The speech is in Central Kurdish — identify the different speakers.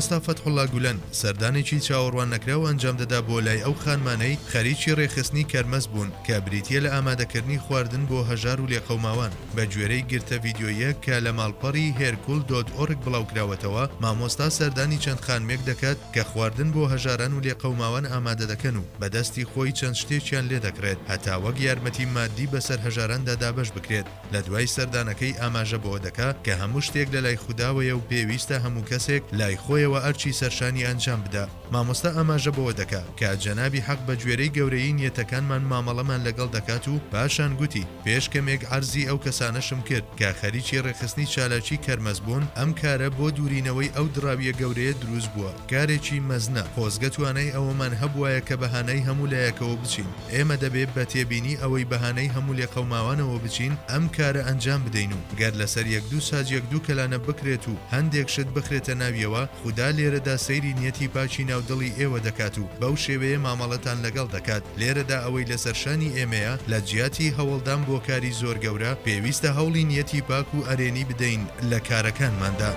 Speaker 1: مامۆستا فەتحوڵڵا گولەن سەردانێکی چاوەڕوان نەکراو ئەنجام دەدا بۆ لای ئەو خانمانەی خەریکی ڕێخستنی کەرمەز بوون کە بریتیە لە ئامادەکردنی خواردن بۆ هەژار و لێقەوماوان بە گوێرەی گرتە ڤیدیۆیەک کە لە ماڵپەڕی هێرکول.org بڵاوکراوەتەوە. مامۆستا سەردانی چەند خانمێک دەکات کە خواردن بۆ هەژاران و لێقەوماوان ئامادە دەکەن و بەدەستی خۆی چەند شتێکیان لێ دەکرێت هەتا وەک یارمەتی مادی بەسەر هەژاراندا دابەش بکرێت. لە دوای سەردانەکەی ئاماژە بۆ دەکات کە هەموو شتێک لە لای خودداوەیە و پێویستە هەموو کەسێک لای خۆیەوە ئەرچی سەرشانی ئەنجام بدا. مامۆستا ئاماژە بۆ دەکات کە جەنابی حەق بە گوێرەی گەورەی نیەتەکانمان مامەڵەمان لەگەڵ دەکات و پاشان گوتی پێش کەمێک عەرزی ئەو کەسانەشم کرد کە خەریکی ڕێخستنی چالاکی کەرمەز بوون. ئەم کارە بۆ دوورینەوەی ئەو دراویە گەورەیە دروست بووە. کارێکی مەزنە خۆزگە توانای ئەوەمان هەبوایە کە بەهانەی هەموو لایەکەوە بچین. ئێمە دەبێت بە تێبینی ئەوەی بەهانەی هەموو لێقەوماوانەوە بچین ئەم کارە ئەنجام بدەین و گەر لەسەر یەک دوو ساج یەک دوو کەلانە بکرێت و هەندێک شت بخرێتە ناویەوە خوددا لێرەدا سەیری نیەتی پاچی ناودڵی ئێوە دەکات و بەو شێوەیە مامەڵەتان لەگەڵ دەکات. لێرەدا ئەوەی لەسەرشانی ئێمەیە لە جیاتی هەوڵدان بۆ کاری زۆر گەورە پێویستە هەوڵی نیەتی پاک و ئەرێنی بدەین لە کارەکانماندا.